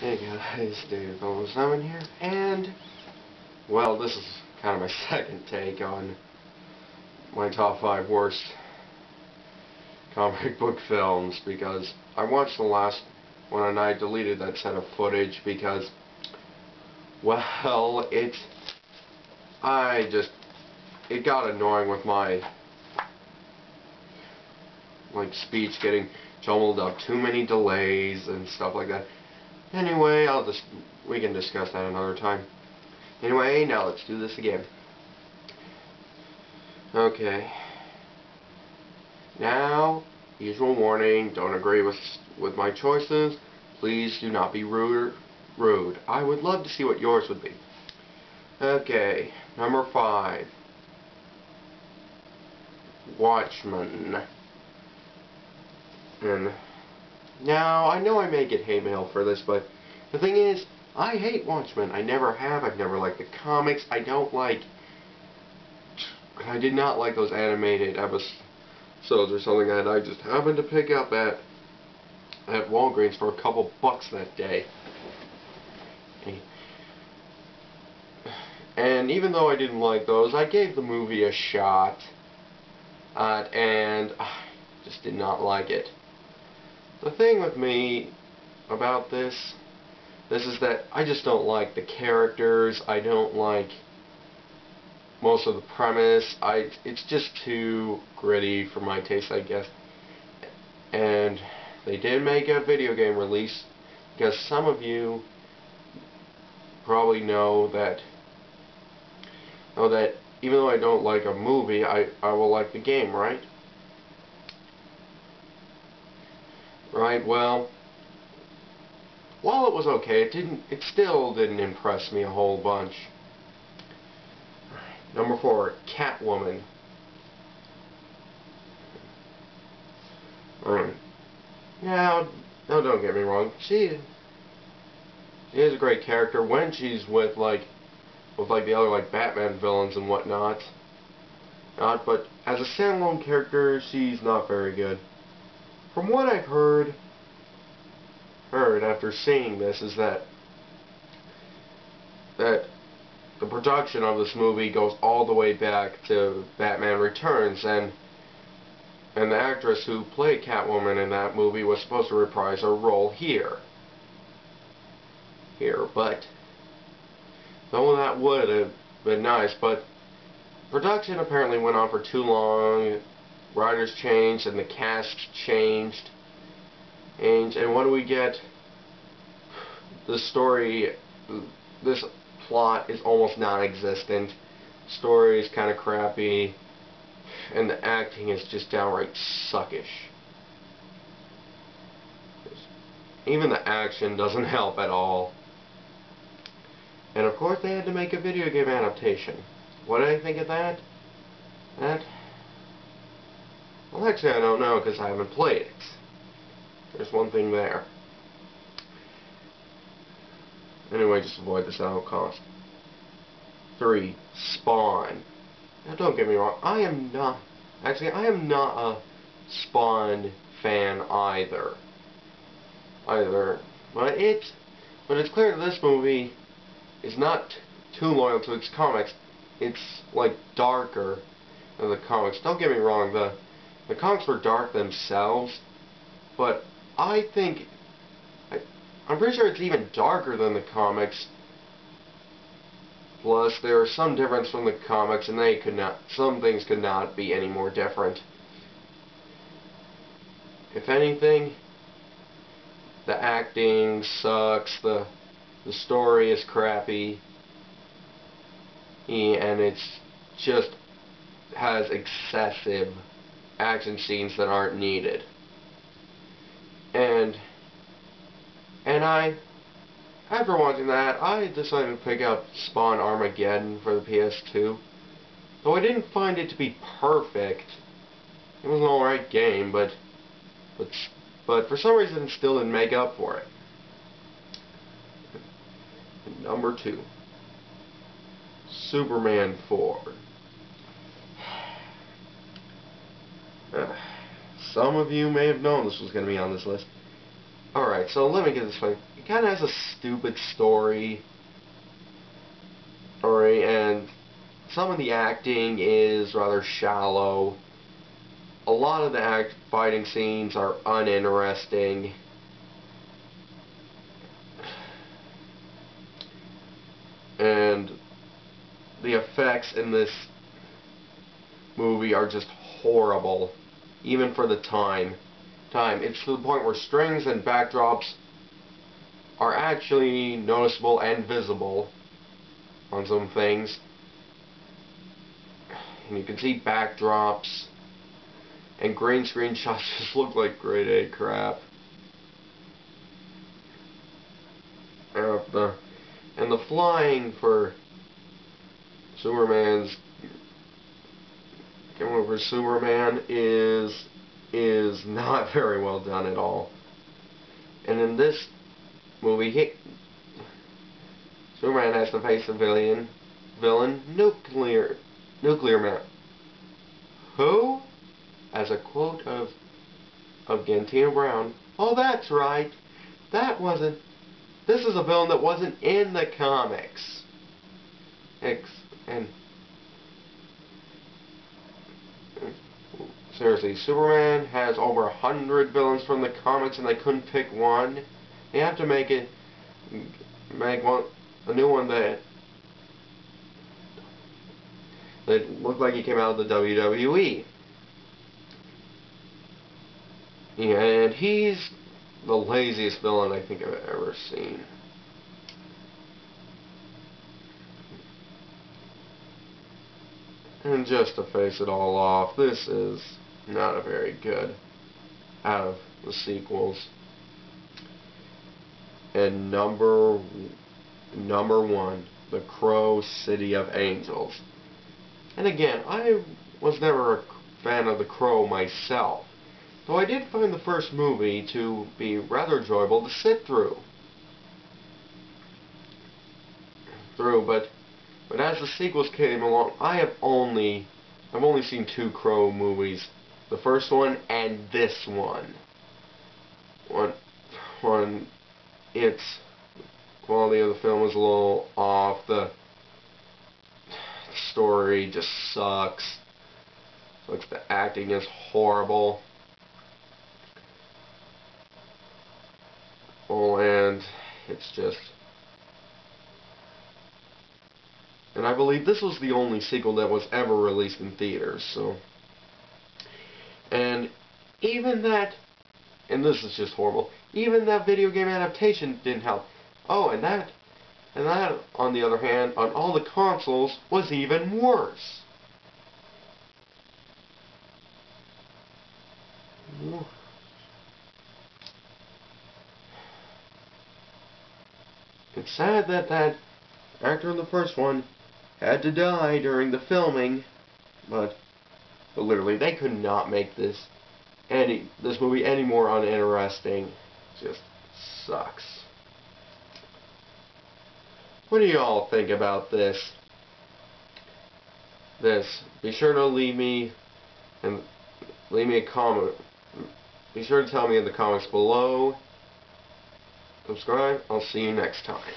Hey guys, Dave07 here, and, well, this is kind of my second take on my top 5 worst comic book films, because I watched the last one and I deleted that set of footage because, well, it got annoying with my, speech getting jumbled up, too many delays and stuff like that. Anyway, we can discuss that another time. Anyway, now let's do this again. Okay. Now, usual warning, don't agree with my choices. Please do not be rude. I would love to see what yours would be. Okay, number 5. Watchmen. And now, I know I may get hate mail for this, but the thing is, I hate Watchmen. I never have. I've never liked the comics. I did not like those animated episodes or something that I just happened to pick up at Walgreens for a couple bucks that day. And even though I didn't like those, I gave the movie a shot, and I just did not like it. The thing with me about this is that I just don't like the characters. I don't like most of the premise. It's just too gritty for my taste, I guess. And they did make a video game release, because some of you probably know that even though I don't like a movie, I will like the game, right? Right, well, while it was okay, it still didn't impress me a whole bunch. Number 4, Catwoman. Now, don't get me wrong, she is a great character when she's with the other Batman villains and whatnot. But as a standalone character, she's not very good. From what I've heard after seeing this is that the production of this movie goes all the way back to Batman Returns, and the actress who played Catwoman in that movie was supposed to reprise her role here. But though that would have been nice, but production apparently went on for too long. Writers changed and the cast changed. And what do we get? The story, this plot is almost non-existent. Story is kind of crappy, and the acting is just downright suckish. Even the action doesn't help at all. And of course they had to make a video game adaptation. What did I think of that? Well, actually I don't know, because I haven't played it. There's one thing there. Anyway, just avoid this at all costs. 3. Spawn. Now don't get me wrong, I am not a Spawn fan either. But it's clear that this movie is not too loyal to its comics. It's darker than the comics. Don't get me wrong, the comics were dark themselves, but I'm pretty sure it's even darker than the comics. Plus, there was some difference from the comics, and some things could not be any more different. If anything, the acting sucks, the story is crappy, and it's just has excessive action scenes that aren't needed. And after watching that, I decided to pick up Spawn Armageddon for the PS2. Though I didn't find it to be perfect. It was an alright game, but for some reason it still didn't make up for it. Number 2. Superman 4. Some of you may have known this was going to be on this list. Alright, so let me get this right. It kind of has a stupid story. Alright, and some of the acting is rather shallow. A lot of the fighting scenes are uninteresting. And the effects in this movie are just horrible, even for the time. It's to the point where strings and backdrops are actually noticeable and visible on some things. And you can see backdrops, and green screen shots just look like grade A crap. And the flying for Superman is not very well done at all. And in this movie, Superman has to face the villain, Nuclear Man. Who? As a quote of Gantino Brown. Oh, that's right. This is a villain that wasn't in the comics. And seriously, Superman has over 100 villains from the comics, and they couldn't pick one. They have to make a new one that looked like he came out of the WWE. Yeah, and he's the laziest villain I think I've ever seen. And just to face it all off, this is not a very good out of the sequels. And number one, The Crow City of Angels. And again, I was never a fan of The Crow myself, though I did find the first movie to be rather enjoyable to sit through. But as the sequels came along, I've only seen 2 Crow movies. The first one and this one. One, its quality of the film is a little off. The story just sucks. Like, the acting is horrible. Oh, and it's just... And I believe this was the only sequel that was ever released in theaters, so... And even that... And this is just horrible. Even that video game adaptation didn't help. Oh, and that, on the other hand, on all the consoles, was even worse. It's sad that that actor in the first one had to die during the filming, but literally they could not make this movie any more uninteresting. It just sucks. What do y'all think about this? Be sure to leave me a comment. Be sure to tell me in the comments below. Subscribe. I'll see you next time.